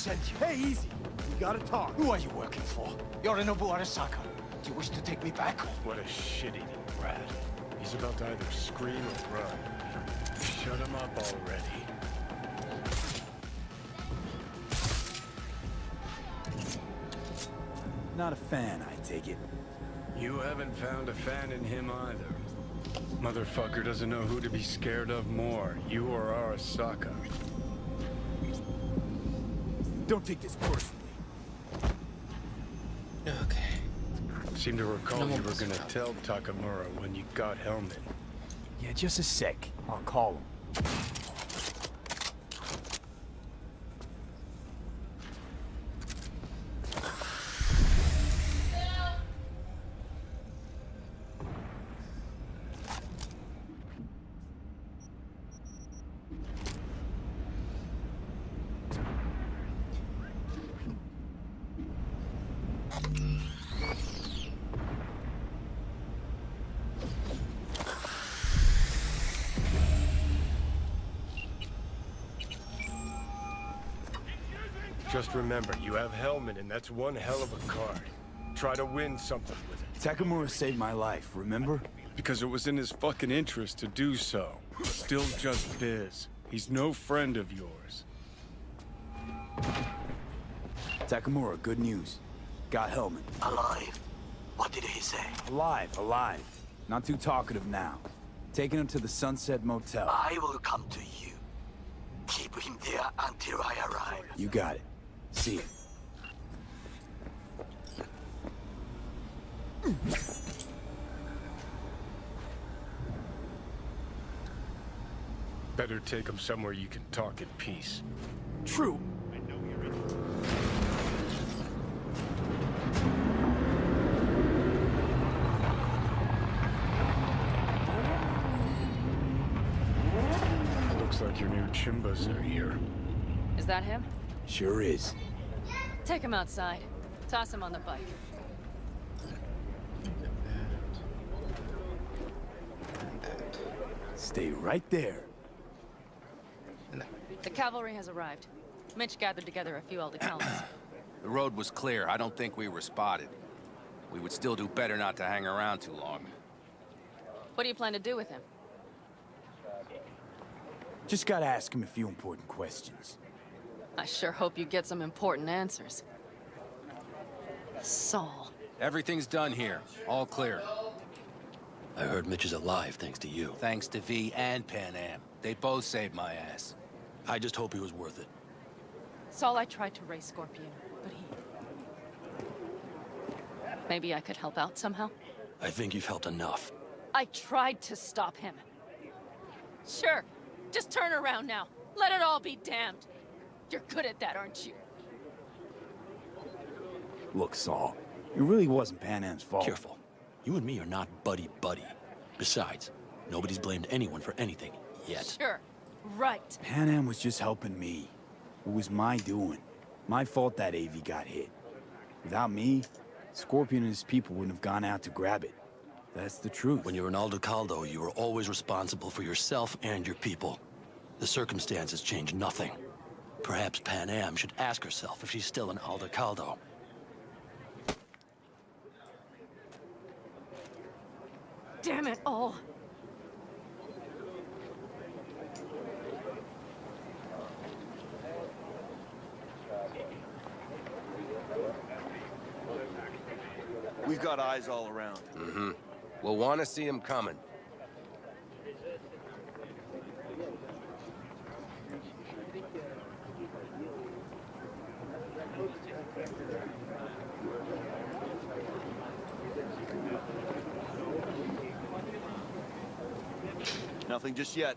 sent you? Hey, easy. We gotta talk. Who are you working for? Yorinobu Arasaka. Do you wish to take me back? What a shit-eating brat. He's about to either scream or run. Shut him up already. Not a fan, I take it. You haven't found a fan in him either. Motherfucker doesn't know who to be scared of more, you or Arasaka. Don't take this personally. Okay. Seem to recall No you were one gonna was tell Takamura when you got Helmet. Yeah, just a sec. I'll call him. Just remember, you have Helmet, and that's one hell of a card. Try to win something with it. Takamura saved my life, remember? Because it was in his fucking interest to do so. Still just biz. He's no friend of yours. Takamura, good news. Got Helmet. Alive. What did he say? Alive, alive. Not too talkative now. Taking him to the Sunset Motel. I will come to you. Keep him there until I arrive. You got it. See you. Better take him somewhere you can talk in peace. True. Looks like your new Chimbas are here. Is that him? Sure is. Take him outside. Toss him on the bike. Stay right there. The cavalry has arrived. Mitch gathered together a few Aldecalans. The road was clear. I don't think we were spotted. We would still do better not to hang around too long. What do you plan to do with him? Just gotta ask him a few important questions. I sure hope you get some important answers. Saul. Everything's done here. All clear. I heard Mitch is alive thanks to you. Thanks to V and Pan Am. They both saved my ass. I just hope he was worth it. Saul, I tried to raise Scorpion, but he... Maybe I could help out somehow? I think you've helped enough. I tried to stop him. Sure. Just turn around now. Let it all be damned. You're good at that, aren't you? Look, Saul, it really wasn't Pan Am's fault. Careful. You and me are not buddy-buddy. Besides, nobody's blamed anyone for anything, yet. Sure. Right. Pan Am was just helping me. It was my doing. My fault that AV got hit. Without me, Scorpion and his people wouldn't have gone out to grab it. That's the truth. When you're an Aldecaldo, you are always responsible for yourself and your people. The circumstances change nothing. Perhaps Pan Am should ask herself if she's still an Aldecaldo. Damn it all. We've got eyes all around. Mm-hmm. We'll want to see him coming. Nothing just yet.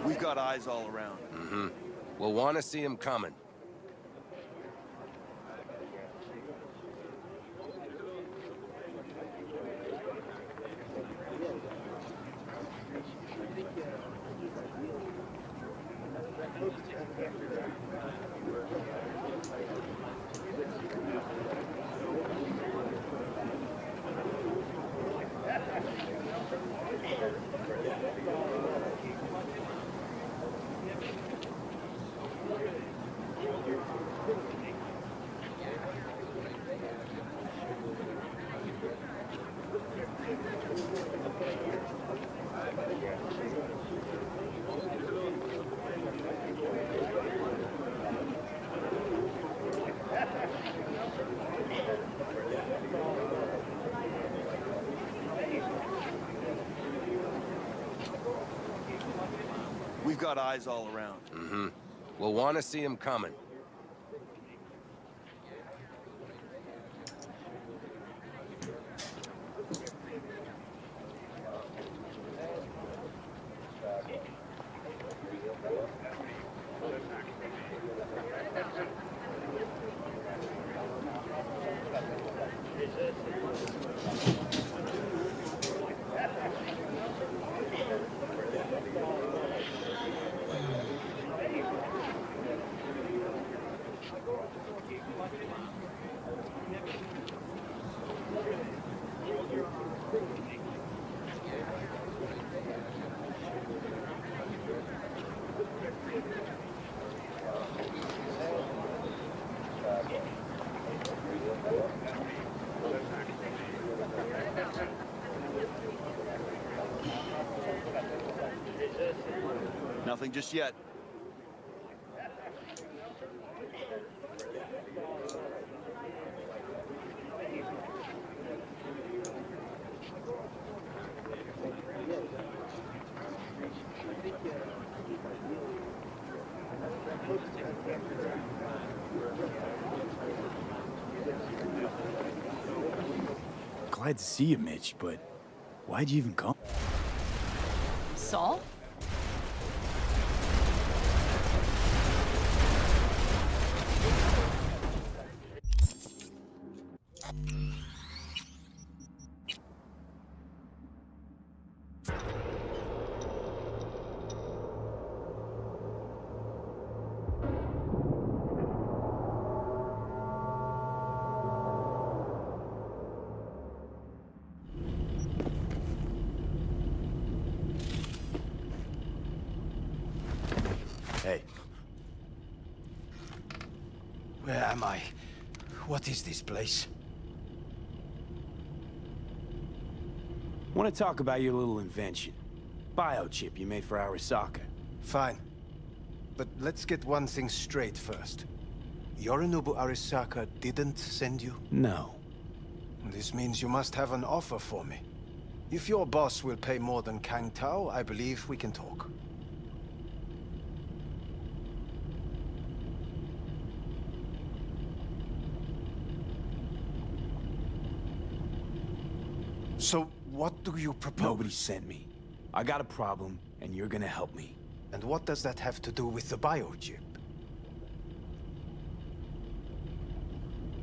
We've got eyes all around. Mm-hmm. We'll want to see him coming. We've got eyes all around. Mm-hmm. We'll want to see him coming. Nothing just yet. Glad to see you, Mitch, but why'd you even come? Saul? Hey, Where am I? What is this place? want to talk about your little invention. Biochip you made for Arasaka. Fine. But let's get one thing straight first. Yorinobu Arasaka didn't send you? No. This means you must have an offer for me. If your boss will pay more than Kang Tao, I believe we can talk. So, what do you propose? Nobody sent me. I got a problem, and you're gonna help me. And what does that have to do with the biochip?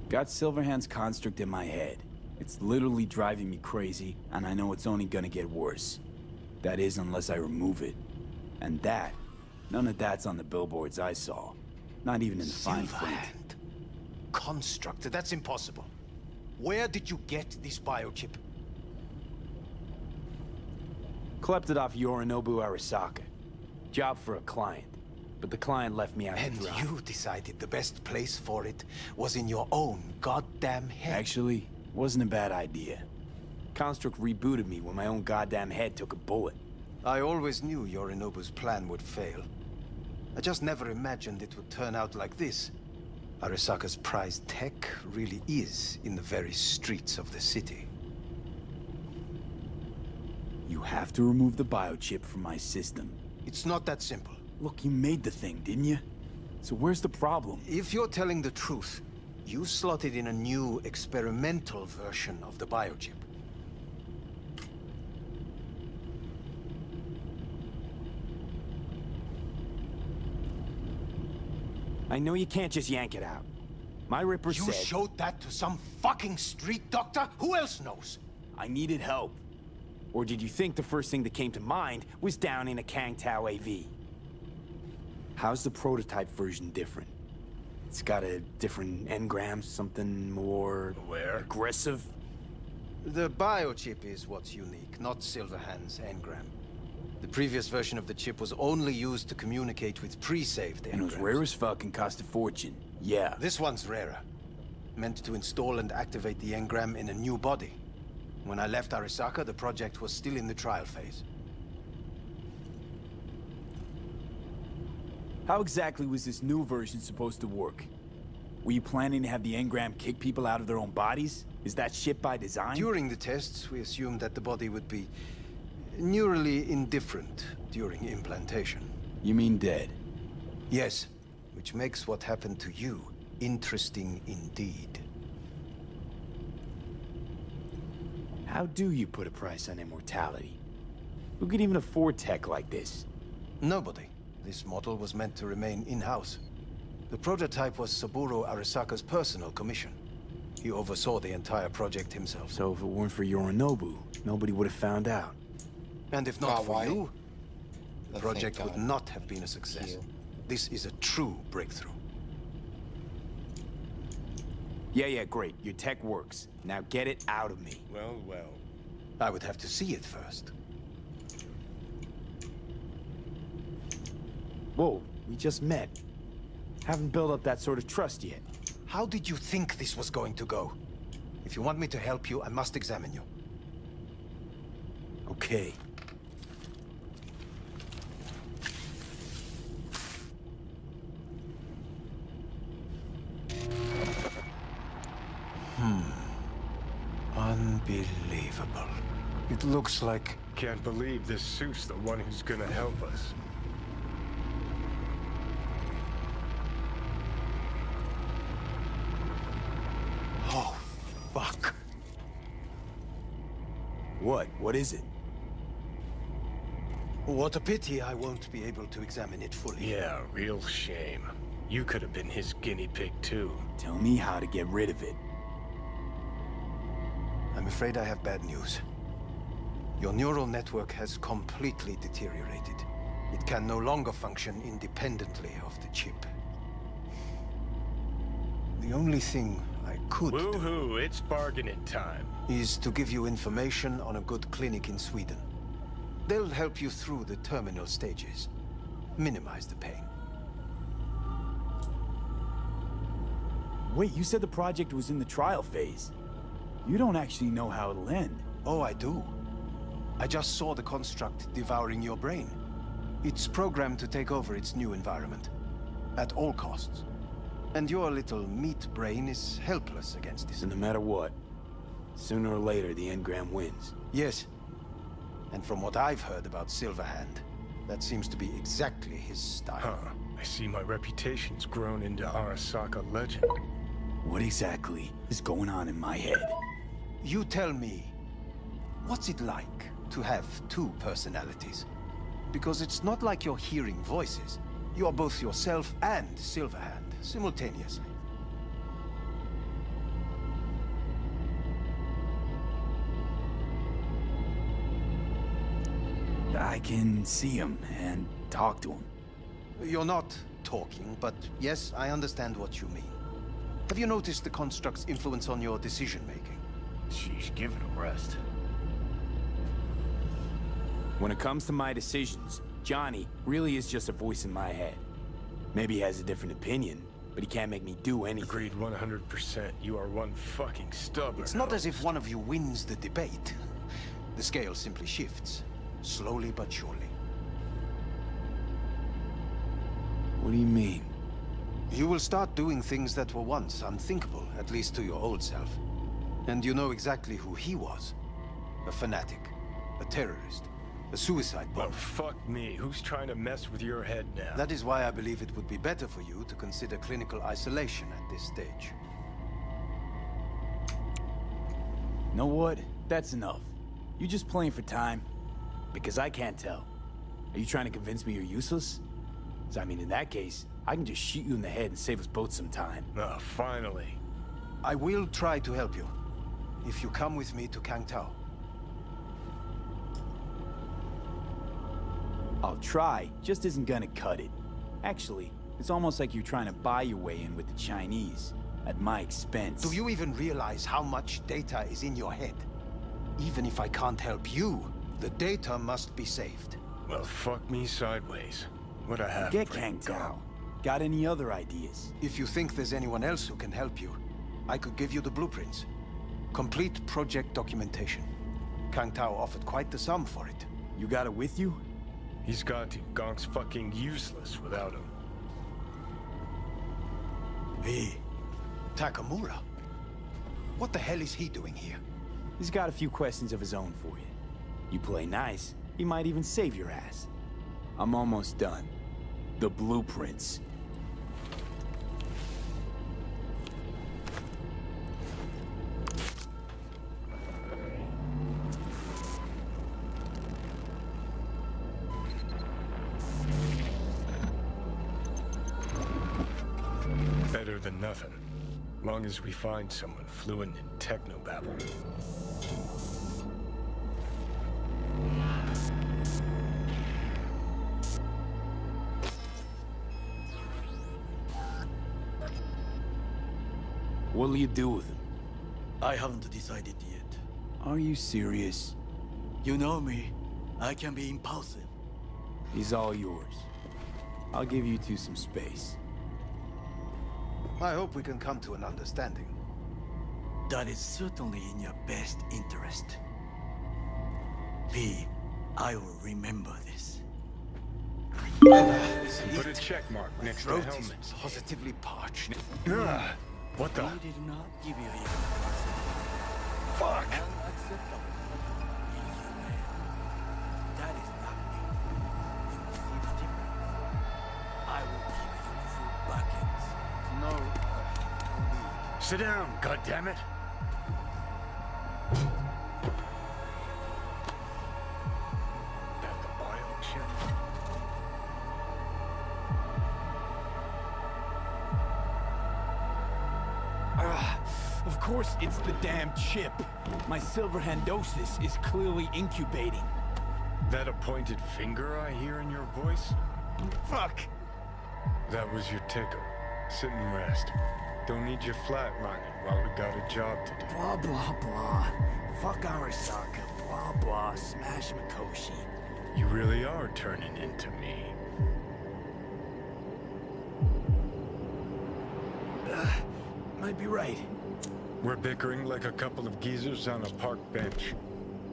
Got Silverhand's construct in my head. It's literally driving me crazy, and I know it's only gonna get worse. That is, unless I remove it. And that, none of that's on the billboards I saw. Not even in the fine print. Silverhand. Construct, that's impossible. Where did you get this biochip? Klept it off Yorinobu Arasaka. Job for a client. But the client left me out to And dry. you decided the best place for it was in your own goddamn head. Actually, wasn't a bad idea. Construct rebooted me when my own goddamn head took a bullet. I always knew Yorinobu's plan would fail. I just never imagined it would turn out like this. Arasaka's prized tech really is in the very streets of the city. You have to remove the biochip from my system. It's not that simple. Look, you made the thing, didn't you? So where's the problem? If you're telling the truth, you slotted in a new experimental version of the biochip. I know you can't just yank it out. My Ripper You said... showed that to some fucking street doctor? Who else knows? I needed help. Or did you think the first thing that came to mind was down in a Kang Tao AV? How's the prototype version different? It's got a different engram, something more... Where? aggressive? The biochip is what's unique, not Silverhand's engram. The previous version of the chip was only used to communicate with pre-saved engrams. And it was rare as fuck and cost a fortune. Yeah. This one's rarer. Meant to install and activate the engram in a new body. When I left Arasaka, the project was still in the trial phase. How exactly was this new version supposed to work? Were you planning to have the engram kick people out of their own bodies? Is that shit by design? During the tests, we assumed that the body would be neurally indifferent during implantation. You mean dead? Yes, which makes what happened to you interesting indeed. How do you put a price on immortality? Who could even afford tech like this? Nobody. This model was meant to remain in-house. The prototype was Saburo Arasaka's personal commission. He oversaw the entire project himself. So if it weren't for Yorinobu, nobody would have found out. And if not for why? you, the Thank project would God. not have been a success. you. This is a true breakthrough. Yeah, great. Your tech works. Now get it out of me. Well, well. I would have to see it first. Whoa, we just met. Haven't built up that sort of trust yet. How did you think this was going to go? If you want me to help you, I must examine you. Okay. Unbelievable. It looks like... Can't believe this suit's the one who's gonna help us. Oh, fuck. What? What is it? What a pity I won't be able to examine it fully. Yeah, real shame. You could have been his guinea pig too. Tell me how to get rid of it. I'm afraid I have bad news. Your neural network has completely deteriorated. It can no longer function independently of the chip. The only thing I could do Woohoo, it's bargaining time. is to give you information on a good clinic in Sweden. They'll help you through the terminal stages. Minimize the pain. Wait, you said the project was in the trial phase. You don't actually know how it'll end. Oh, I do. I just saw the construct devouring your brain. It's programmed to take over its new environment. At all costs. And your little meat brain is helpless against So it. no matter what, sooner or later the engram wins. Yes. And from what I've heard about Silverhand, that seems to be exactly his style. Huh. I see my reputation's grown into Arasaka legend. What exactly is going on in my head? You tell me, what's it like to have two personalities? Because it's not like you're hearing voices. You are both yourself and Silverhand simultaneously. I can see him and talk to him. You're not talking, but yes, I understand what you mean. Have you noticed the construct's influence on your decision-making? Sheesh, give it a rest. When it comes to my decisions, Johnny really is just a voice in my head. Maybe he has a different opinion, but he can't make me do anything. Agreed 100%. You are one fucking stubborn. It's not as if one of you wins the debate. The scale simply shifts, slowly but surely. What do you mean? You will start doing things that were once unthinkable, at least to your old self. And you know exactly who he was. A fanatic, a terrorist, a suicide Well, bomber. fuck me. Who's trying to mess with your head now? That is why I believe it would be better for you to consider clinical isolation at this stage. Know what? That's enough. You just playing for time? Because I can't tell. Are you trying to convince me you're useless? 'Cause I mean, in that case, I can just shoot you in the head and save us both some time. Ah, finally. I will try to help you, if you come with me to Kangtao. I'll try, just isn't gonna cut it. Actually, it's almost like you're trying to buy your way in with the Chinese, at my expense. Do you even realize how much data is in your head? Even if I can't help you, the data must be saved. Well, fuck me sideways. What I have. Get Kang Tao. Got any other ideas? If you think there's anyone else who can help you, I could give you the blueprints. Complete project documentation. Kang Tao offered quite the sum for it. You got it with you? He's got to. Gonk's fucking useless without him. Hey, Takamura. What the hell is he doing here? He's got a few questions of his own for you. You play nice, he might even save your ass. I'm almost done. The blueprints. Better than nothing. Long as we find someone fluent in technobabble. What'll you do with him? I haven't decided yet. Are you serious? You know me. I can be impulsive. He's all yours. I'll give you two some space. I hope we can come to an understanding. That is certainly in your best interest. V, I will remember this. Put a check mark next to the Throat is helmet. positively parched. What the? I did not give you even Fuck! unacceptable. Inhumane. That is not me. You perceive different. I will give you full buckets. No. Sit down, goddammit! That the biochip? Of course it's the damn chip. My silver handosis is clearly incubating. That a pointed finger I hear in your voice? Fuck! That was your ticker. Sit and rest. Don't need you flatlining while we got a job to do. Blah, blah, blah. Fuck Arasaka. Blah, blah. Smash Mikoshi. You really are turning into me. Might be right. We're bickering like a couple of geezers on a park bench.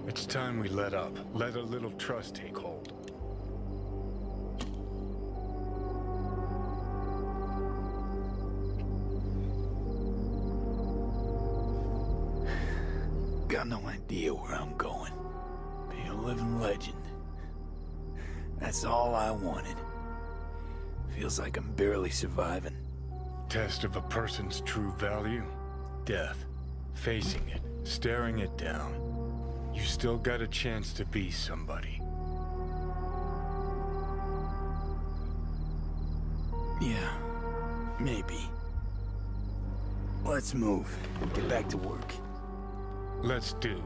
It's time we let up. Let a little trust take hold. Got no idea where I'm going. Be a living legend. That's all I wanted. Feels like I'm barely surviving. Test of a person's true value? Death. Facing it. Staring it down. You still got a chance to be somebody. Yeah, maybe. Let's move. Get back to work. Let's do.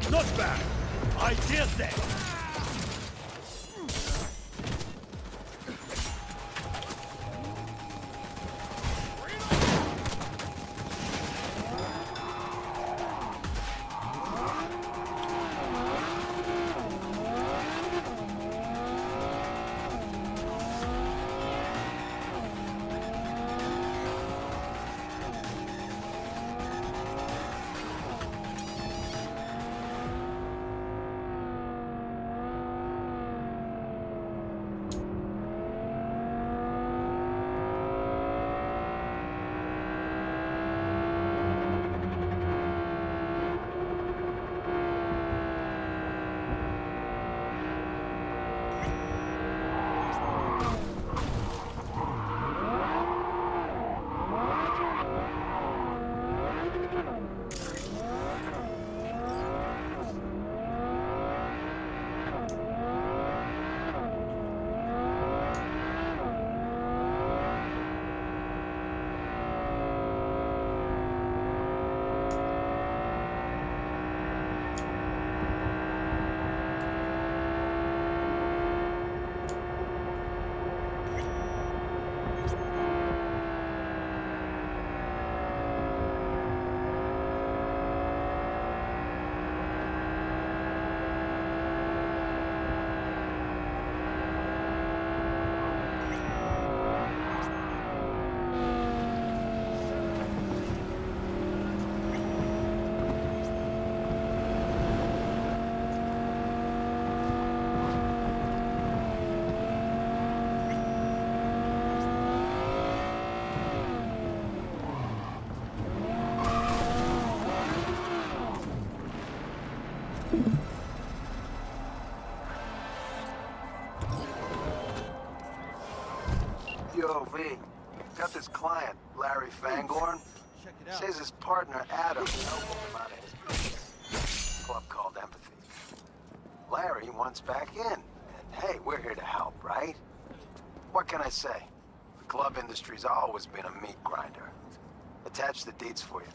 Not bad. I did that. Yo, V. Got this client, Larry Fangorn. Check it out. Says his partner, Adam, helped him out of his business. Club called Empathy. Larry wants back in. And hey, we're here to help, right? What can I say? The club industry's always been a meat grinder. Attach the deeds for you.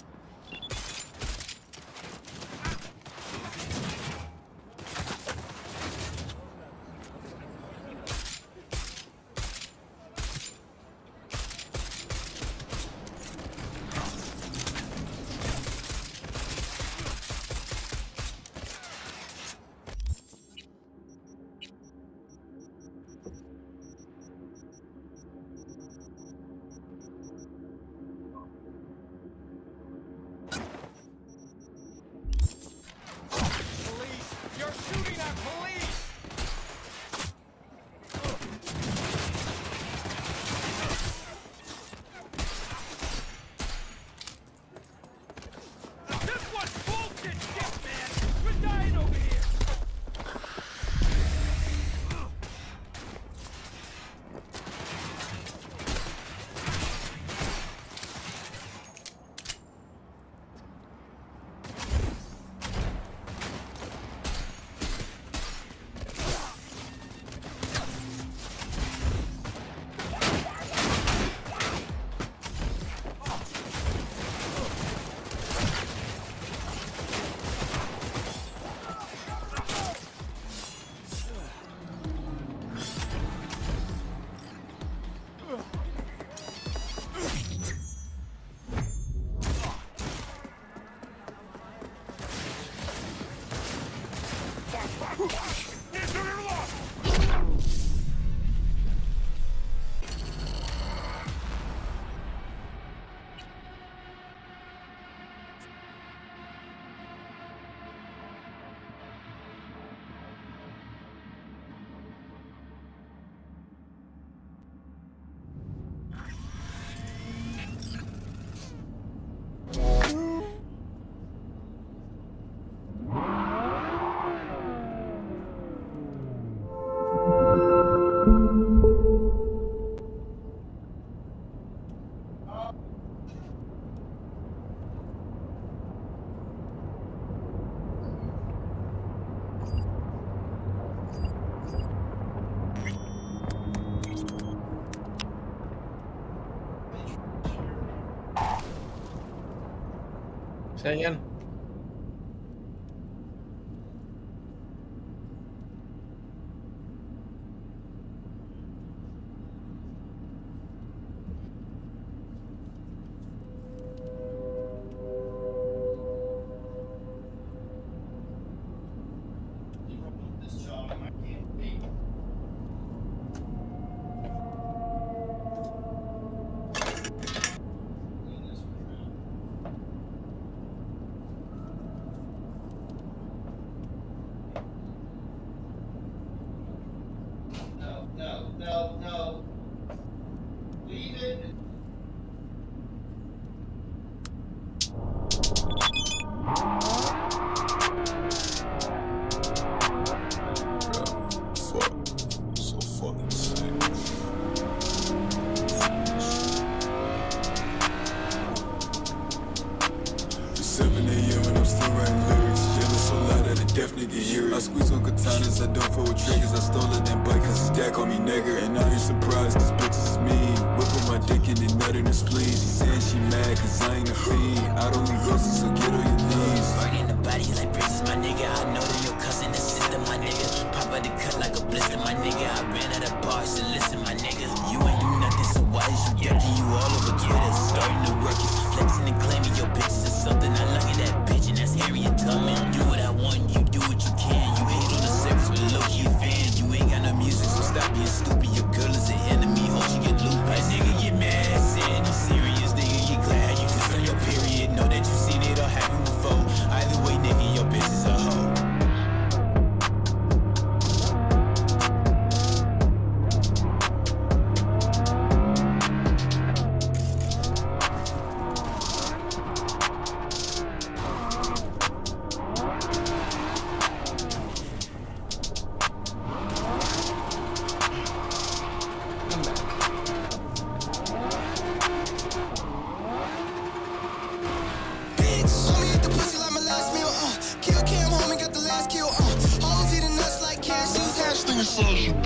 Police! You're shooting at police! This was bullshit shit, man! We're dying over here! Say again. No. Leave it. So fucking sick. It's 7 a.m. and I'm still writing lyrics. Yelling so loud that a deaf nigga hear it. I squeeze on katanas, I don't fuck with triggers. I stole it and bike cause his dad called me nigger. And now you're surprised cause bitches is mean. Whipping my dick and then nut in her spleen. She saying she mad cause I ain't a fiend. I don't need roses, so get on your knees. Burning the body like bridges, my nigga. I know that your cousin is sister, my nigga. Pop out the cut like a blister, my nigga. I ran out of bars to listen, my nigga. You ain't do nothing, so why is you ducking? You all over Twitter, starting to work it. Flexing and claiming your bitches or something. I look at that bitch and that's Harriet Tubman. Do what I want, you do what you can. You hate on the surface, but low-key a fan. You ain't got no music, so stop being stupid. Your girl is an enemy, hope she get looped. Right, nigga, get mad, saying you serious. Nigga, get glad you just on your period. Know that you seen it or happened before. Either way, nigga, your bitch is a hoe. Posters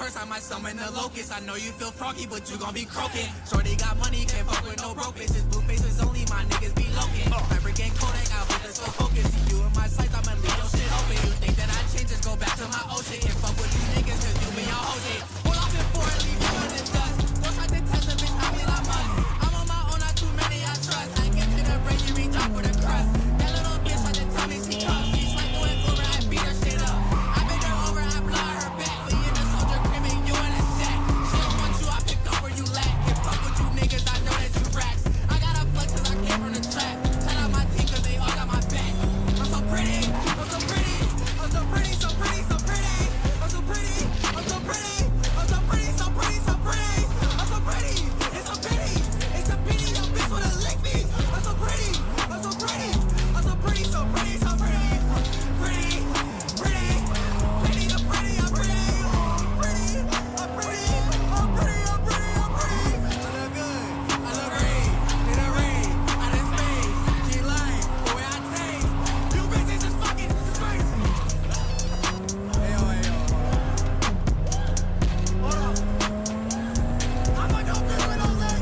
first, I might summon the locust. I know you feel froggy, but you gon' be croaking. Shorty got money, can't fuck with no broke bitches. Blue faces only, my niggas be loking. Fabric and Kodak, I hope they're so focused. See you in my sights, I'ma leave your shit open. You think that I change, just go back to my old shit. Can't fuck with you niggas, cause you be on hold shit. Pull off in four and leave you in the dust. Don't try to test a bitch, I mean I must. I'm on my own, not too many I trust. I get to the break, you reach out for the crust. That little bitch tried to tell me she cuffed. She slipped through and over, I beat her shit up. I bend her over, I blow her back. We in the soldier creaming, you in a sack. She don't want you, I pick up where you lack. Can't fuck with you niggas, I know that you racks. I got a flex cause I came from the trap. Shout out my team cause they all got my back. I'm so pretty, I'm so pretty. I'm so pretty, so pretty, so pretty. I'm so pretty, I'm so pretty. I'm so pretty, so pretty, so pretty. I'm so pretty, it's a pity. It's a pity your bitch wanna lick me. I'm so pretty, I'm so pretty. I'm so pretty, so pretty, so pretty. Pretty, pretty, pretty, I'm pretty, I'm pretty. Pretty, I'm pretty, I'm pretty, I'm pretty, I'm pretty. I look good, I look great. Need a ring, I done space. She like the way I taste. You bitches is fucking crazy. Ayo, ayo. Hold on. I'm like, I'm good with all that.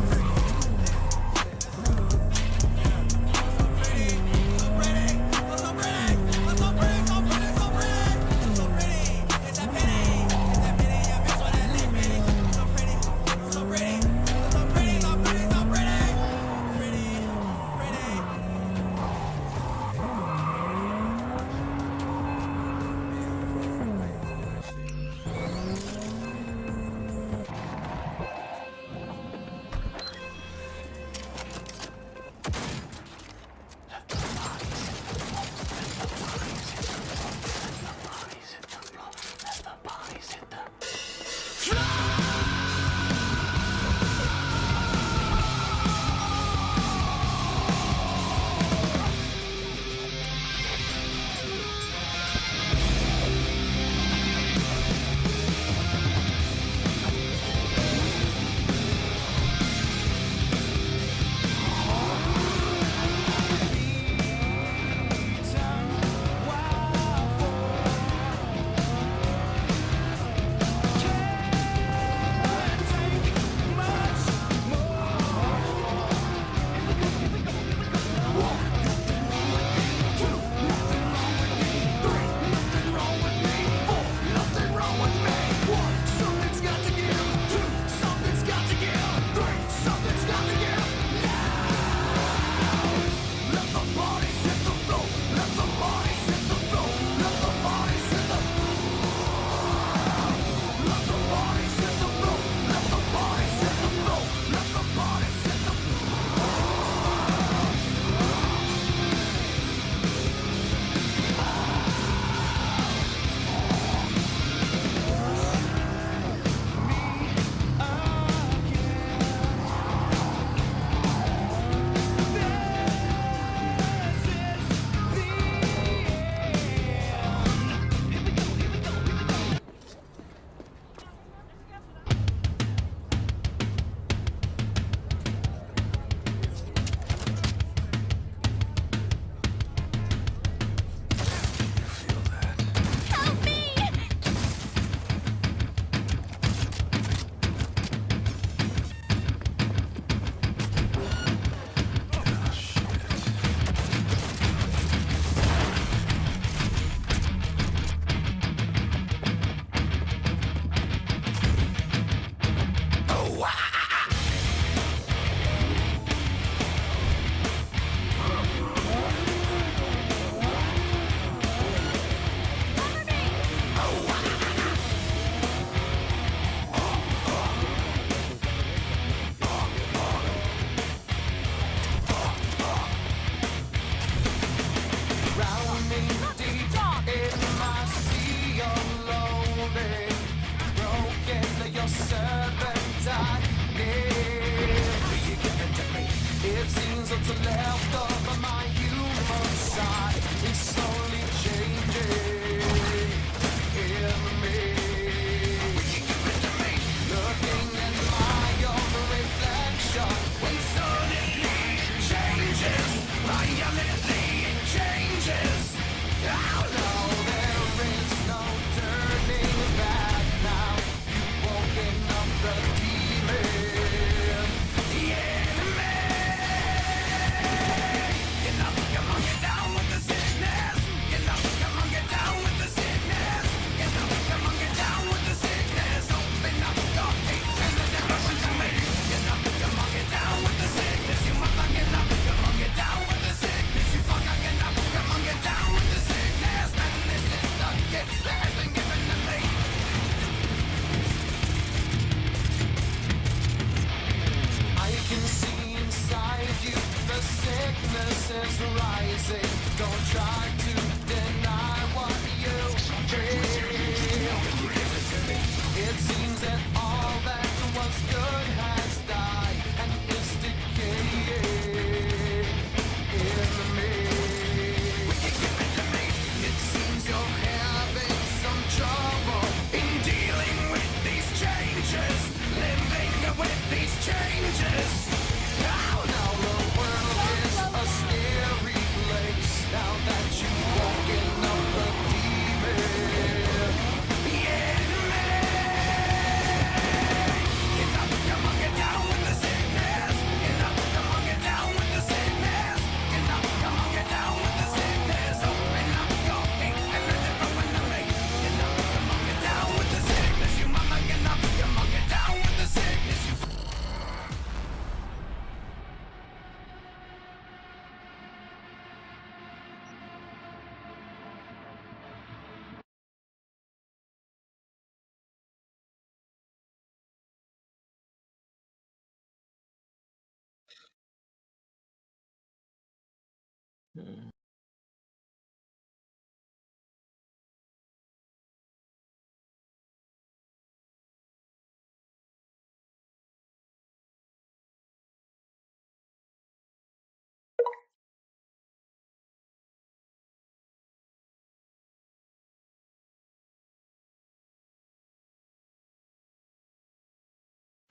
Hmm.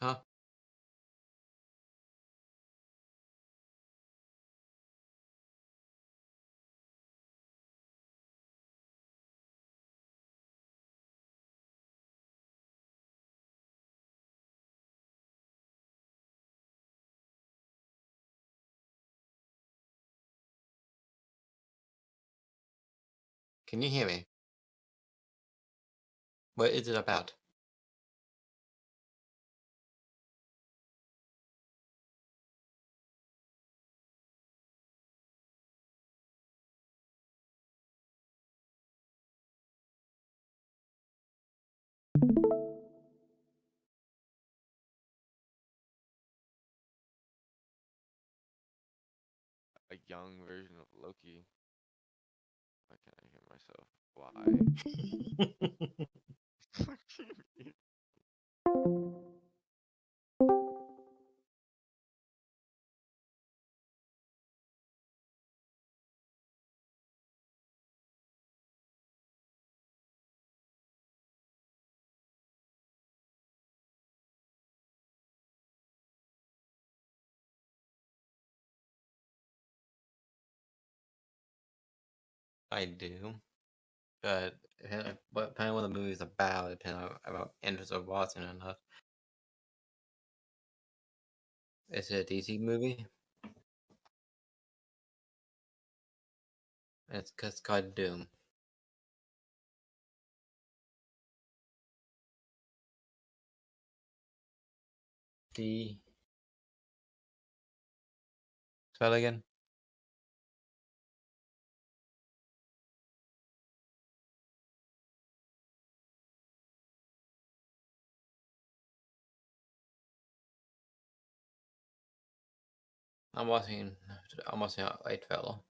Huh? Can you hear me? What is it about? A young version of Loki. Why can't I hear myself? Why? I do, but depending on what the movie's about, depending on about interest of watching or not. Is it a DC movie? It's called Doom. D. Spell again. I'm watching. I'm watching White Fellow.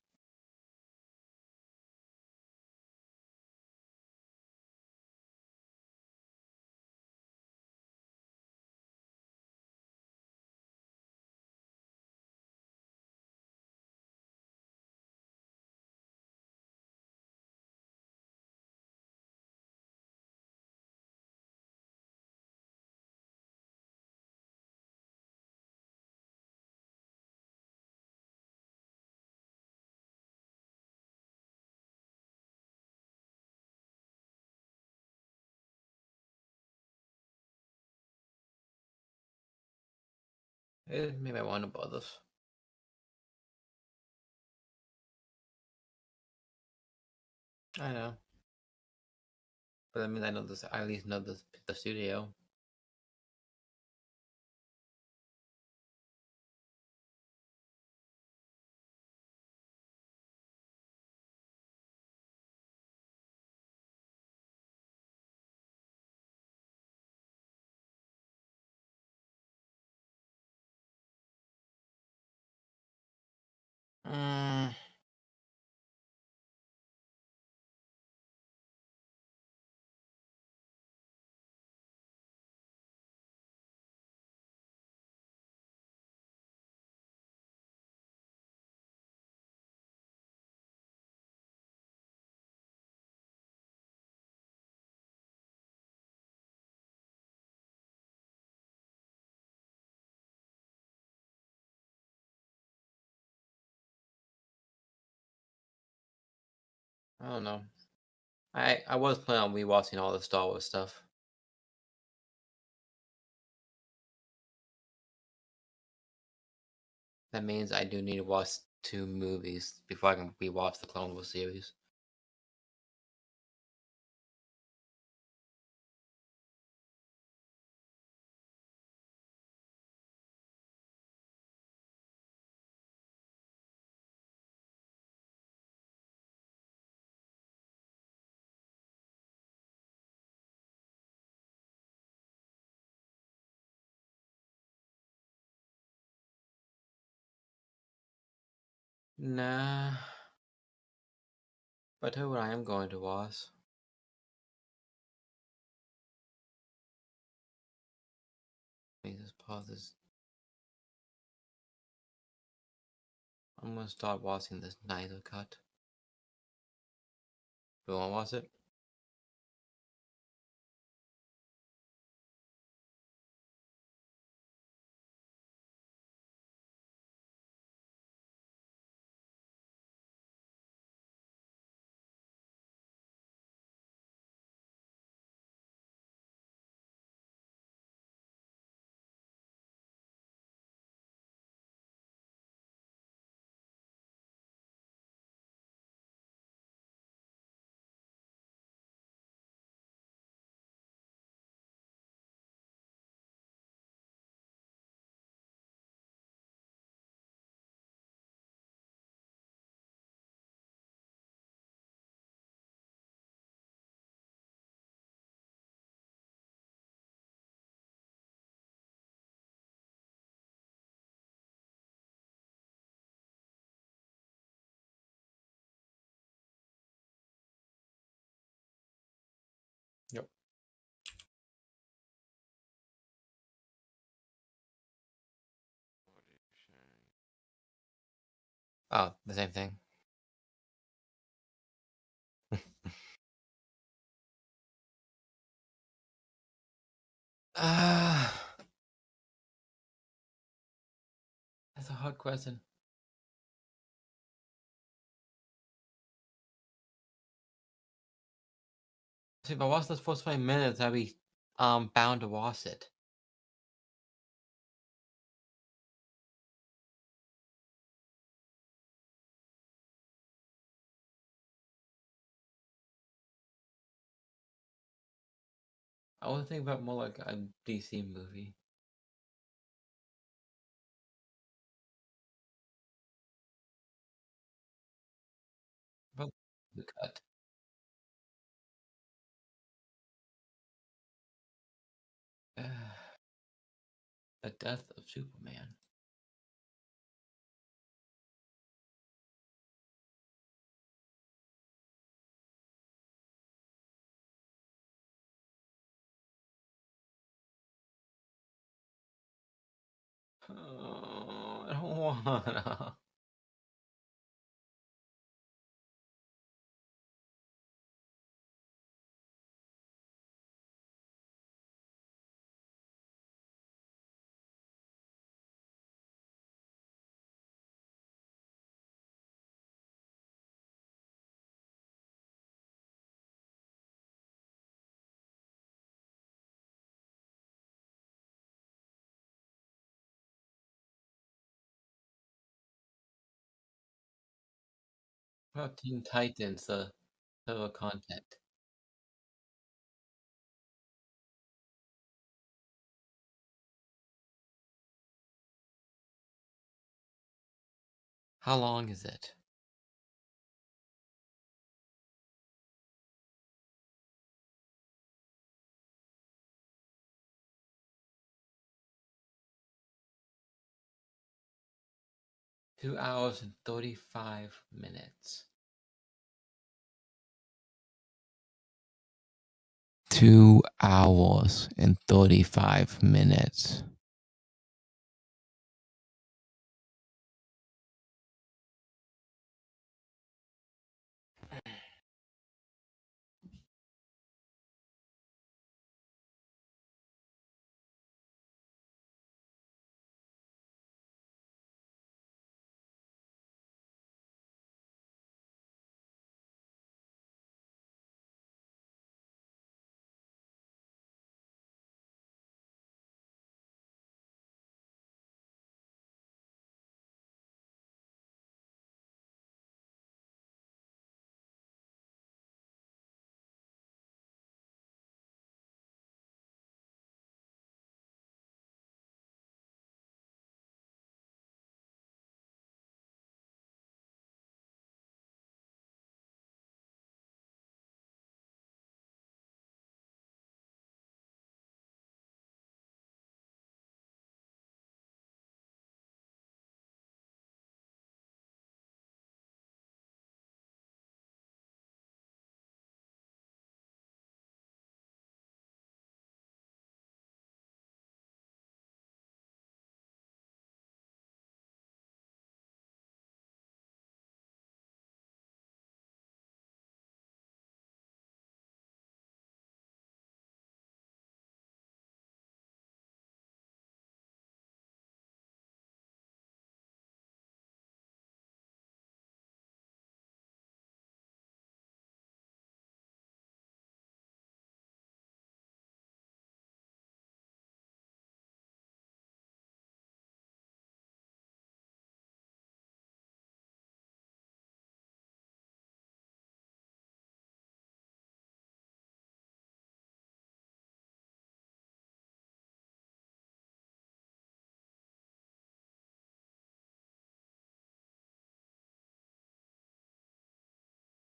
Maybe I want to bother. I know, but I mean, I know this. I at least know the studio. Mm, I don't know. I was planning on rewatching all the Star Wars stuff. That means I do need to watch 2 movies before I can rewatch the Clone Wars series. Nah. But tell you what I am going to watch. Let me just pause this. I'm gonna start watching this Snyder Cut. Do you wanna watch it? Yep. What are you sharing? Oh, the same thing. That's a hard question. See, if I watch this first 20 minutes, I'd be bound to watch it. I would think about more like a DC movie. But the cut. The death of Superman. Oh, I don't wanna. What about Teen Titans, the content? How long is it? Two hours and 35 minutes. 2 hours and 35 minutes.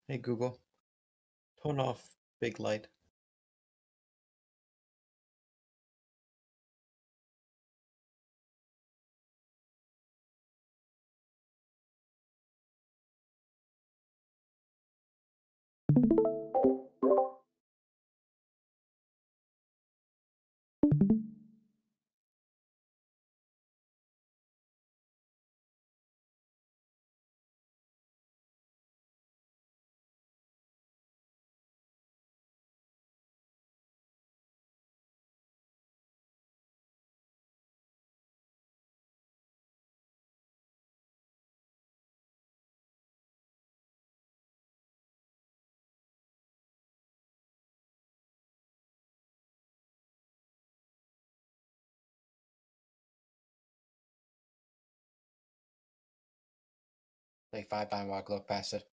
Hey Google, turn off big light. Like 5 times while I look past it.